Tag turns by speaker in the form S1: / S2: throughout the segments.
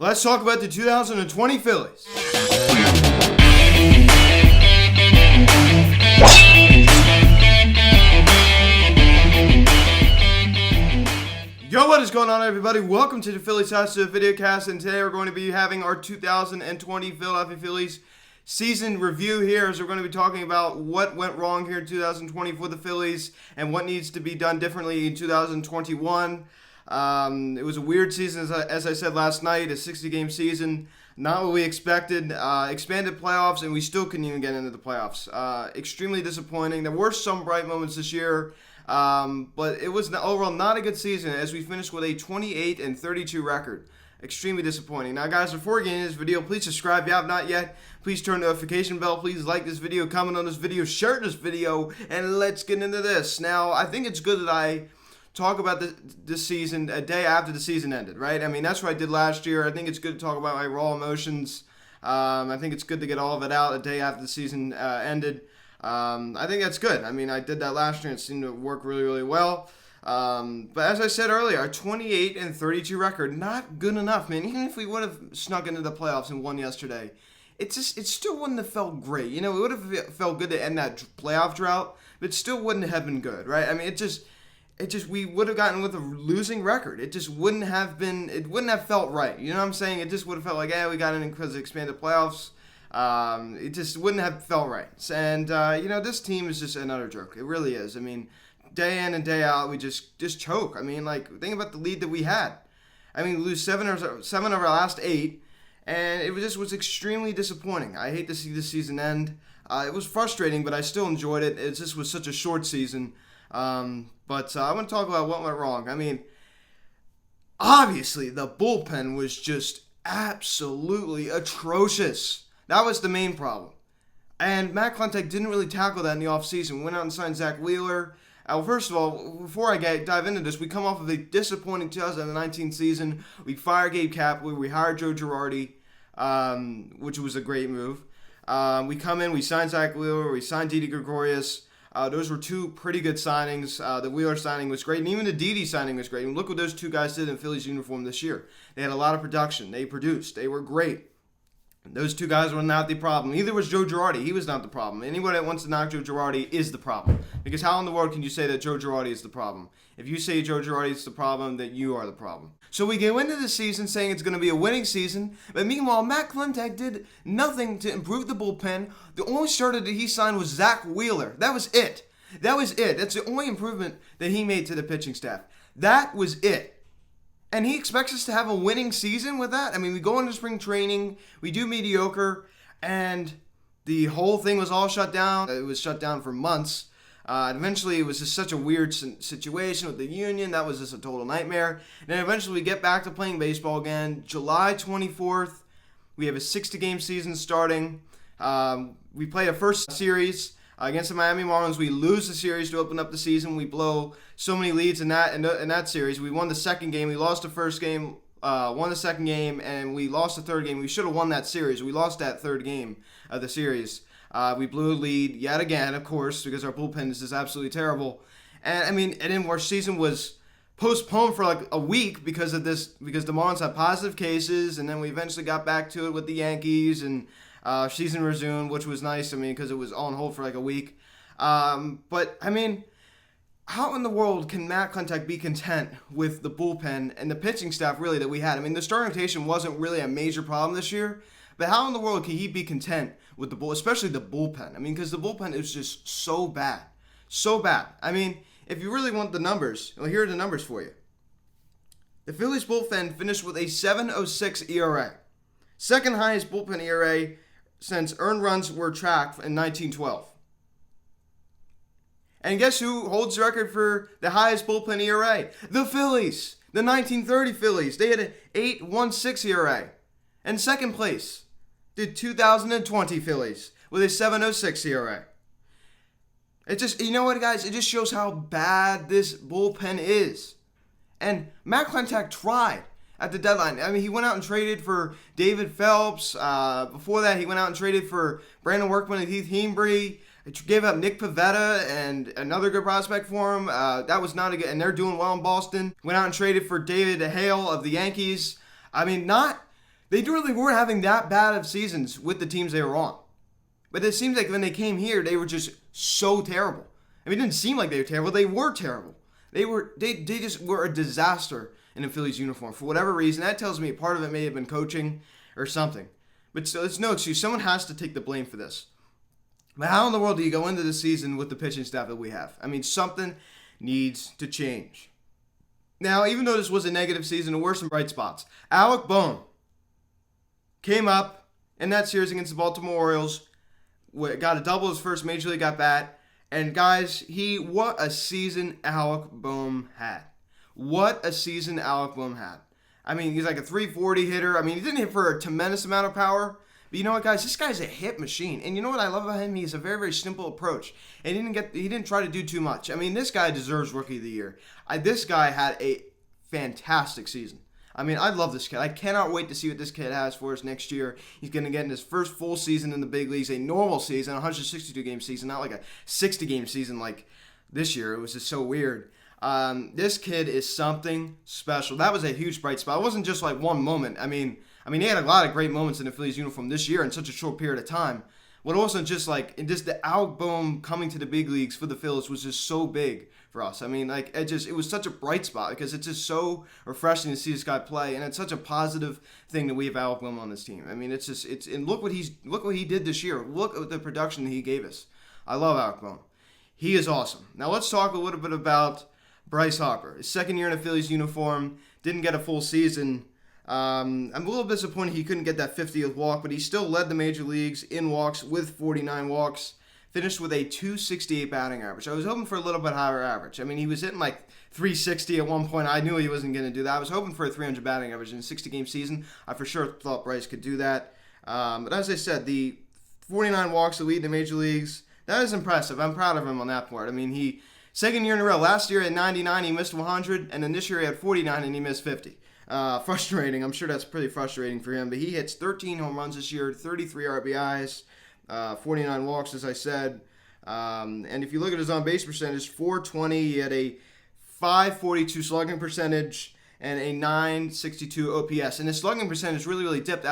S1: Let's talk about the 2020 Phillies. Yo, what is going on, everybody? Welcome to the Phillies House of Videocast, and today we're going to be having our 2020 Philadelphia Phillies season review here, as we're going to be talking about what went wrong here in 2020 for the Phillies and what needs to be done differently in 2021. It was a weird season, as I said last night, a 60-game season, not what we expected, expanded playoffs, and we still couldn't even get into the playoffs. Extremely disappointing. There were some bright moments this year, but it was overall not a good season as we finished with a 28-32 record. Extremely disappointing. Now, guys, before we get into this video, please subscribe if you have not yet. Please turn the notification bell. Please like this video, comment on this video, share this video, and let's get into this. Now, I think it's good that I talk about this season a day after the season ended, right? I mean, that's what I did last year. I think it's good to talk about my raw emotions. I think it's good to get all of it out a day after the season ended. I think that's good. I mean, I did that last year and it seemed to work really, really well. But as I said earlier, our 28-32 record, not good enough, man. Even if we would have snuck into the playoffs and won yesterday, it still wouldn't have felt great. You know, it would have felt good to end that playoff drought, but it still wouldn't have been good, right? I mean, we would have gotten with a losing record. It wouldn't have felt right. You know what I'm saying? It just would have felt like, we got in because of expanded playoffs. It just wouldn't have felt right. And, this team is just another joke. It really is. I mean, day in and day out, we just choke. I mean, think about the lead that we had. I mean, we lose seven of our last 8, and it was extremely disappointing. I hate to see this season end. It was frustrating, but I still enjoyed it. It just was such a short season. But I want to talk about what went wrong. I mean, obviously, the bullpen was just absolutely atrocious. That was the main problem. And Mccutchen didn't really tackle that in the offseason. We went out and signed Zach Wheeler. First of all, before I dive into this, we come off of a disappointing 2019 season. We fired Gabe Kapler. We hired Joe Girardi, which was a great move. We come in, we signed Zach Wheeler. We signed Didi Gregorius. Those were two pretty good signings. The Wheeler signing was great, and even the Didi signing was great. And look what those two guys did in Phillies uniform this year. They had a lot of production. They produced. They were great. Those two guys were not the problem. Neither was Joe Girardi. He was not the problem. Anyone that wants to knock Joe Girardi is the problem. Because how in the world can you say that Joe Girardi is the problem? If you say Joe Girardi is the problem, then you are the problem. So we go into the season saying it's going to be a winning season, but meanwhile, Mccutchen did nothing to improve the bullpen. The only starter that he signed was Zach Wheeler. That was it. That's the only improvement that he made to the pitching staff. That was it. And he expects us to have a winning season with that? I mean, we go into spring training, we do mediocre, and the whole thing was all shut down. It was shut down for months. Eventually, it was just such a weird situation with the union. That was just a total nightmare. And then eventually, we get back to playing baseball again. July 24th, we have a 60-game season starting. We play a first series against the Miami Marlins. We lose the series to open up the season. We blow so many leads in that series. We won the second game. We lost the first game, won the second game, and we lost the third game. We should have won that series. We lost that third game of the series. We blew a lead yet again, of course, because our bullpen is just absolutely terrible. And then our season was postponed for like a week because of this, because the Marlins had positive cases, and then we eventually got back to it with the Yankees, and season resumed, which was nice, because it was on hold for like a week. But, how in the world can Mccutchen be content with the bullpen and the pitching staff, really, that we had? The starting rotation wasn't really a major problem this year, but how in the world can he be content with especially the bullpen? Because the bullpen is just so bad. So bad. If you really want the numbers, well, here are the numbers for you. The Phillies bullpen finished with a 7.06 ERA. Second highest bullpen ERA since earned runs were tracked in 1912. And guess who holds the record for the highest bullpen ERA? The Phillies. The 1930 Phillies. They had an 8.16 ERA. And second place, the 2020 Phillies with a 7.06 ERA. It just, you know what, guys? It just shows how bad this bullpen is. And Mccutchen tried at the deadline. He went out and traded for David Phelps. Before that, he went out and traded for Brandon Workman and Heath Hembree. Gave up Nick Pivetta and another good prospect for him. That was not a good, and they're doing well in Boston. Went out and traded for David Hale of the Yankees. Not They really weren't having that bad of seasons with the teams they were on. But it seems like when they came here, they were just so terrible. I mean, it didn't seem like they were terrible. They were terrible. They just were a disaster in a Phillies uniform for whatever reason. That tells me part of it may have been coaching or something. But so it's no excuse. Someone has to take the blame for this. But how in the world do you go into the season with the pitching staff that we have? I mean, something needs to change. Now, even though this was a negative season, there were some bright spots. Alec Bohm came up in that series against the Baltimore Orioles, got a double his first Major League at-bat, and guys, what a season Alec Bohm had. What a season Alec Bohm had. I mean, he's like a 340 hitter. I mean, he didn't hit for a tremendous amount of power, but you know what, guys? This guy's a hit machine. And you know what I love about him? He has a very, very simple approach. And he didn't try to do too much. I mean, this guy deserves Rookie of the Year. This guy had a fantastic season. I mean, I love this kid. I cannot wait to see what this kid has for us next year. He's going to get in his first full season in the big leagues, a normal season, a 162-game season, not like a 60-game season like this year. It was just so weird. This kid is something special. That was a huge bright spot. It wasn't just like one moment. I mean, he had a lot of great moments in the Phillies uniform this year in such a short period of time. But it wasn't just like, the Alec Bohm coming to the big leagues for the Phillies was just so big for us. I mean, like, it was such a bright spot because it's just so refreshing to see this guy play, and it's such a positive thing that we have Alec Bohm on this team. I mean, and look what he did this year. Look at the production that he gave us. I love Alec Bohm. He is awesome. Now let's talk a little bit about Bryce Harper. His second year in a Phillies uniform, didn't get a full season. I'm a little disappointed he couldn't get that 50th walk, but he still led the major leagues in walks with 49 walks. Finished with a 268 batting average. I was hoping for a little bit higher average. I mean, he was hitting like 360 at one point. I knew he wasn't going to do that. I was hoping for a 300 batting average in a 60-game season. I for sure thought Bryce could do that. But as I said, the 49 walks to lead the major leagues, that is impressive. I'm proud of him on that part. I mean, second year in a row. Last year at 99, he missed 100, and then this year he had 49 and he missed 50. Frustrating. I'm sure that's pretty frustrating for him. But he hits 13 home runs this year, 33 RBIs, 49 walks, as I said. And if you look at his on-base percentage, 420. He had a 542 slugging percentage and a 962 OPS. And his slugging percentage really, really dipped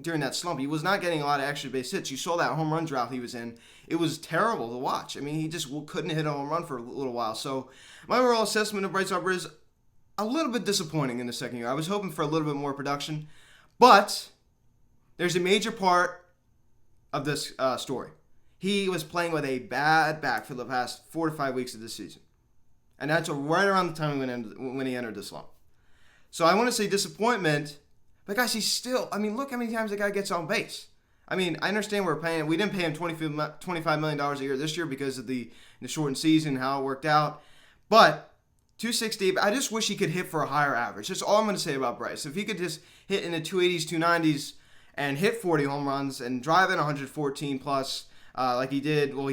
S1: during that slump. He was not getting a lot of extra base hits. You saw that home run drought he was in. It was terrible to watch. I mean, he just couldn't hit a home run for a little while. So my overall assessment of Bryce Harper is a little bit disappointing in the second year. I was hoping for a little bit more production. But there's a major part of this story. He was playing with a bad back for the past 4 to 5 weeks of this season. And that's right around the time when he entered the slump. So I want to say disappointment, but guys, look how many times the guy gets on base. I mean, I understand we didn't pay him $25 million a year this year because of the shortened season, how it worked out. But 260, I just wish he could hit for a higher average. That's all I'm going to say about Bryce. If he could just hit in the 280s, 290s, and hit 40 home runs and drive in 114 plus like he did. Well,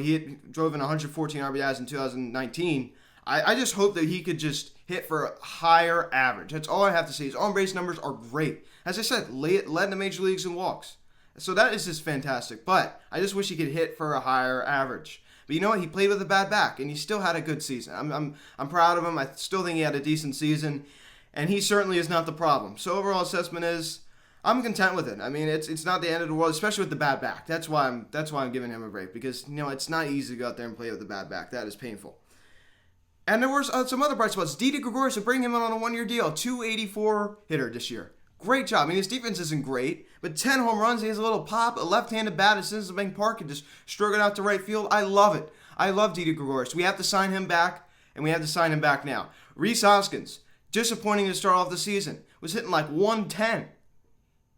S1: drove in 114 RBIs in 2019. I just hope that he could just hit for a higher average. That's all I have to say. His on-base numbers are great. As I said, led in the major leagues in walks. So that is just fantastic. But I just wish he could hit for a higher average. But you know what? He played with a bad back, and he still had a good season. I'm proud of him. I still think he had a decent season, and he certainly is not the problem. So overall assessment is I'm content with it. I mean, it's not the end of the world, especially with the bad back. That's why I'm giving him a break because it's not easy to go out there and play with a bad back. That is painful. And there were some other bright spots. Didi Gregorius, to bring him in on a 1-year deal, 284 hitter this year. Great job. I mean, his defense isn't great, but 10 home runs. He has a little pop, a left-handed bat as soon as the Bank Park and just stroke it out to right field. I love it. I love Didi Gregorius. We have to sign him back, and we have to sign him back now. Rhys Hoskins, disappointing to start off the season, was hitting like 110.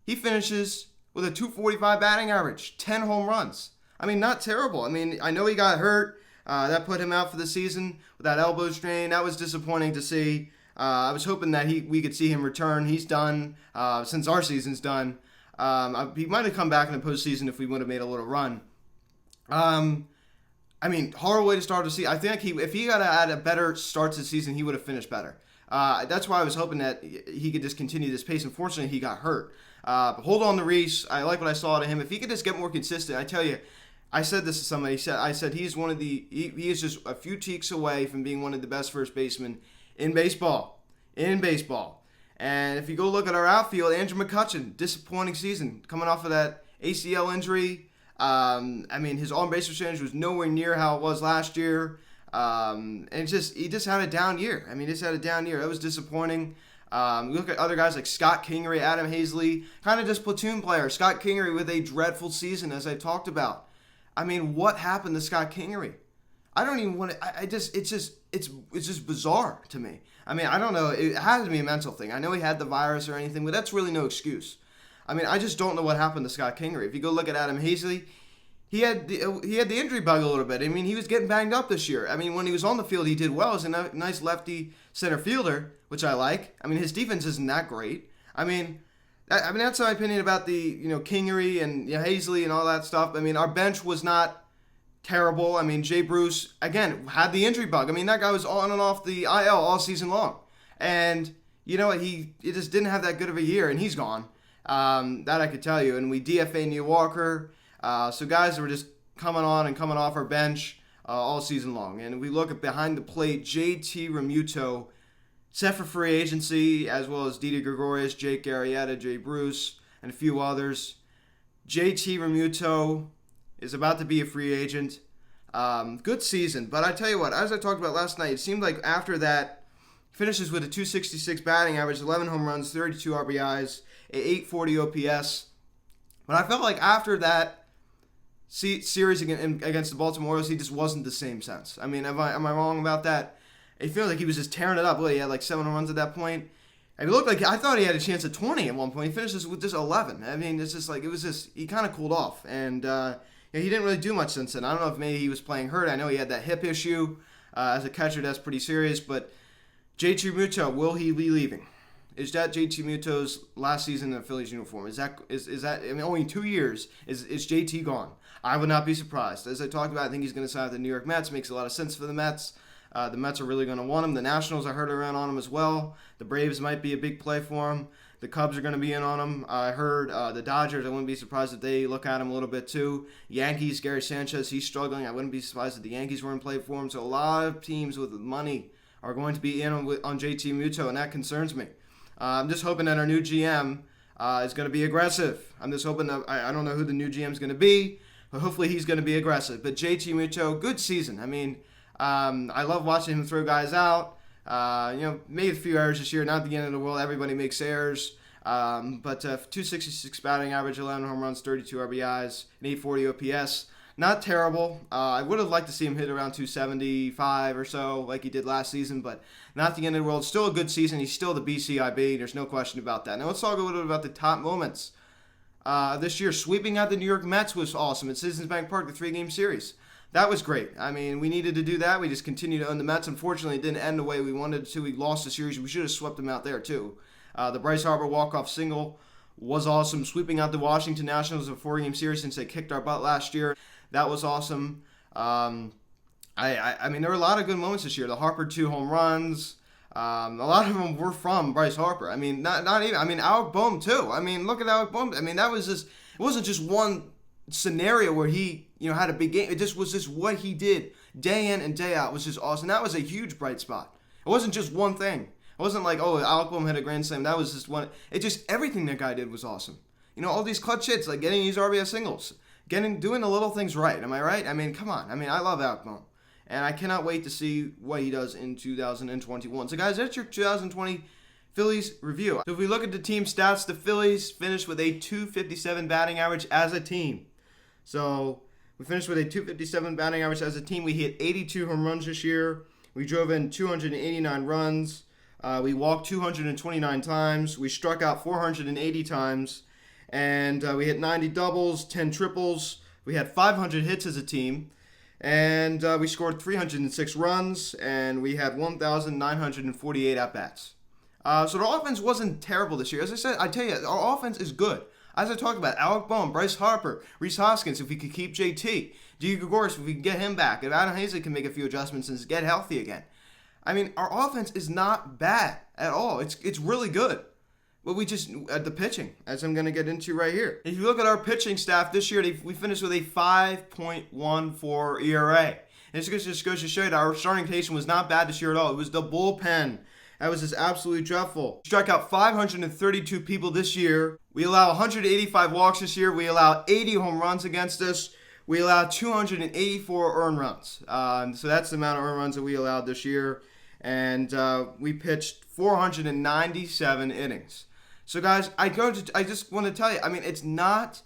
S1: He finishes with a 245 batting average, 10 home runs. I mean, not terrible. I mean, I know he got hurt. That put him out for the season with that elbow strain. That was disappointing to see. I was hoping that we could see him return. He's done since our season's done. He might have come back in the postseason if we would have made a little run. I mean, horrible way to start the season. I think if he got to add a better start to the season, he would have finished better. That's why I was hoping that he could just continue this pace. Unfortunately, he got hurt. But hold on to Rhys. I like what I saw out of him. If he could just get more consistent, I tell you, I said this to somebody. I said he is just a few tweaks away from being one of the best first basemen in baseball. And if you go look at our outfield, Andrew Mccutchen, disappointing season, coming off of that ACL injury. His on-base percentage was nowhere near how it was last year. And he just had a down year. That was disappointing. You look at other guys like Scott Kingery, Adam Hazley, kind of just platoon players. Scott Kingery with a dreadful season, as I talked about. What happened to Scott Kingery? I don't even want to. It's just bizarre to me. I don't know. It has to be a mental thing. I know he had the virus or anything, but that's really no excuse. I just don't know what happened to Scott Kingery. If you go look at Adam Hazley, he had the injury bug a little bit. He was getting banged up this year. When he was on the field, he did well as a nice lefty center fielder, which I like. His defense isn't that great. That's my opinion about the Kingery and Hazley and all that stuff. Our bench was not terrible. Jay Bruce again had the injury bug. That guy was on and off the IL all season long, and he just didn't have that good of a year, and he's gone. That I could tell you. And we DFA New Walker. So guys that were just coming on and coming off our bench all season long. And we look at behind the plate, JT Realmuto set for free agency, as well as Didi Gregorius, Jake Arrieta, Jay Bruce, and a few others. JT Realmuto is about to be a free agent. Good season, but I tell you what, as I talked about last night, it seemed like after that, finishes with a .266 batting average, 11 home runs, 32 RBIs, a .840 OPS. But I felt like after that series against the Baltimore Orioles, he just wasn't the same sense. Am I wrong about that? I feel like he was just tearing it up. He had like 7 runs at that point. It looked like I thought he had a chance at 20 at one point. He finishes with just 11. It's just like he kind of cooled off, and he didn't really do much since then. I don't know if maybe he was playing hurt. I know he had that hip issue as a catcher. That's pretty serious. But JT Realmuto, will he be leaving? Is that JT Muto's last season in a Phillies uniform? Is that only 2 years? Is JT gone? I would not be surprised. As I talked about, I think he's going to sign with the New York Mets. Makes a lot of sense for the Mets. The Mets are really going to want him. The Nationals, I heard around on him as well. The Braves might be a big play for him. The Cubs are going to be in on him. I heard the Dodgers, I wouldn't be surprised if they look at him a little bit too. Yankees, Gary Sanchez, he's struggling. I wouldn't be surprised if the Yankees were in play for him. So a lot of teams with money are going to be in on JT Realmuto, and that concerns me. I'm just hoping that our new GM is going to be aggressive. I'm just hoping that I don't know who the new GM is going to be, but hopefully he's going to be aggressive. But JT Realmuto, good season. I love watching him throw guys out. Made a few errors this year. Not the end of the world. Everybody makes errors. But .266 batting average, 11 home runs, 32 RBIs, an .840 OPS. Not terrible. I would have liked to see him hit around 275 or so like he did last season, but not the end of the world. Still a good season. He's still the BCIB. There's no question about that. Now let's talk a little bit about the top moments. This year, sweeping out the New York Mets was awesome at Citizens Bank Park, the 3-game series. That was great. We needed to do that. We just continued to own the Mets. Unfortunately, it didn't end the way we wanted it to. We lost the series. We should have swept them out there, too. The Bryce Harper walk-off single was awesome. Sweeping out the Washington Nationals in a 4-game series since they kicked our butt last year. That was awesome. There were a lot of good moments this year. The Harper 2 home runs. A lot of them were from Bryce Harper. Not even. Alec Boehm, too. Look at Alec Boehm. That was just, it wasn't just one scenario where he had a big game. It just was just what he did day in and day out was just awesome. That was a huge bright spot. It wasn't just one thing. It wasn't like, Alec Boehm hit a grand slam. That was just one. It just, everything that guy did was awesome. All these clutch hits, like getting these RBI singles, doing the little things right. Am I right? Come on. I love Alec Boehm, and I cannot wait to see what he does in 2021. So guys, that's your 2020 Phillies review. So if we look at the team stats, the Phillies finished with a .257 batting average as a team. So we finished with a .257 batting average as a team. We hit 82 home runs this year. We drove in 289 runs. We walked 229 times. We struck out 480 times. And we hit 90 doubles, 10 triples. We had 500 hits as a team. And we scored 306 runs. And we had 1,948 at-bats. So the offense wasn't terrible this year. As I said, I tell you, our offense is good. As I talked about, Alec Boehm, Bryce Harper, Rhys Hoskins, if we could keep JT, Didi Gregorius, if we can get him back, if Adam Hazley can make a few adjustments and get healthy again. Our offense is not bad at all. It's really good. But we just, at the pitching, as I'm going to get into right here. If you look at our pitching staff this year, we finished with a 5.14 ERA. And it just goes to show you that our starting rotation was not bad this year at all. It was the bullpen That was just absolutely dreadful. We struck out 532 people this year. We allow 185 walks this year. We allow 80 home runs against us. We allowed 284 earned runs. So that's the amount of earned runs that we allowed this year. And we pitched 497 innings. So guys, I just want to tell you, I mean, it's not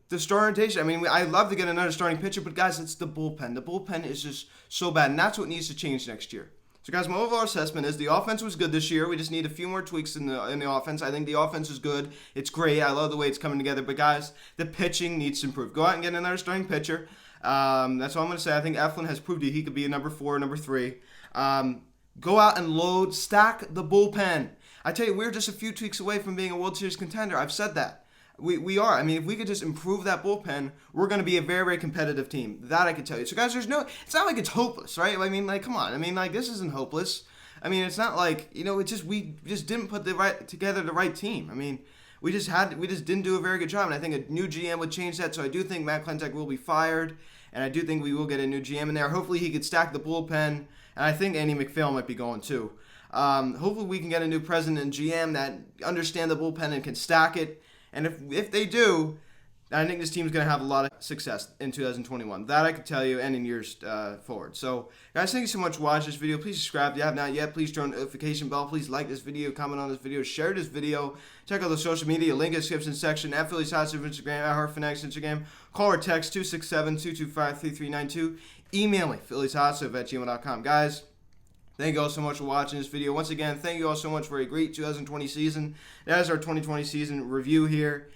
S1: the starting rotation. I mean, I'd love to get another starting pitcher, but guys, it's the bullpen. The bullpen is just so bad, and that's what needs to change next year. So guys, my overall assessment is the offense was good this year. We just need a few more tweaks in the offense. I think the offense is good. It's great. I love the way it's coming together. But guys, the pitching needs to improve. Go out and get another starting pitcher. That's all I'm going to say. I think Eflin has proved that he could be a number 4, number 3. Go out and stack the bullpen. I tell you, we're just a few tweaks away from being a World Series contender. I've said that. We are. I mean, if we could just improve that bullpen, we're going to be a very, very competitive team. That I can tell you. So, guys, it's not like it's hopeless, right? I mean, like, come on. I mean, like, this isn't hopeless. I mean, it's not like, we just didn't put the right team. I mean, we just didn't do a very good job, and I think a new GM would change that. So I do think McCutchen will be fired, and I do think we will get a new GM in there. Hopefully he could stack the bullpen, and I think Andy McPhail might be going too. Hopefully we can get a new president and GM that understand the bullpen and can stack it. And if they do, I think this team's going to have a lot of success in 2021. That I can tell you, and in years forward. So, guys, thank you so much for watching this video. Please subscribe if you have not yet. Please turn on the notification bell. Please like this video, comment on this video, share this video. Check out the social media, link in the description section, at Phillies Hot Instagram, at HeartFanax Instagram. Call or text 267-225-3392. Email me, phillieshotstove@gmail.com. Guys, thank you all so much for watching this video. Once again, thank you all so much for a great 2020 season. That is our 2020 season review here.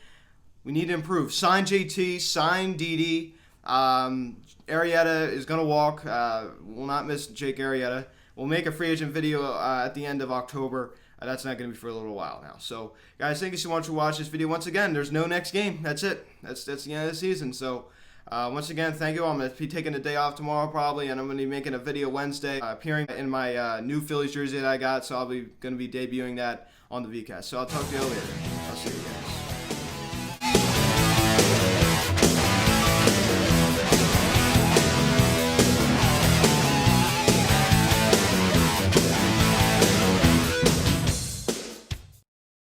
S1: We need to improve. Sign JT, sign Didi. Arrieta is going to walk. We'll not miss Jake Arrieta. We'll make a free agent video at the end of October. That's not going to be for a little while now. So, guys, thank you so much for watching this video. Once again, there's no next game. That's it. That's the end of the season. So, once again, thank you all. I'm going to be taking a day off tomorrow probably, and I'm going to be making a video Wednesday appearing in my new Phillies jersey that I got. So I'll be going to be debuting that on the VCast. So I'll talk to you all later. I'll see you guys.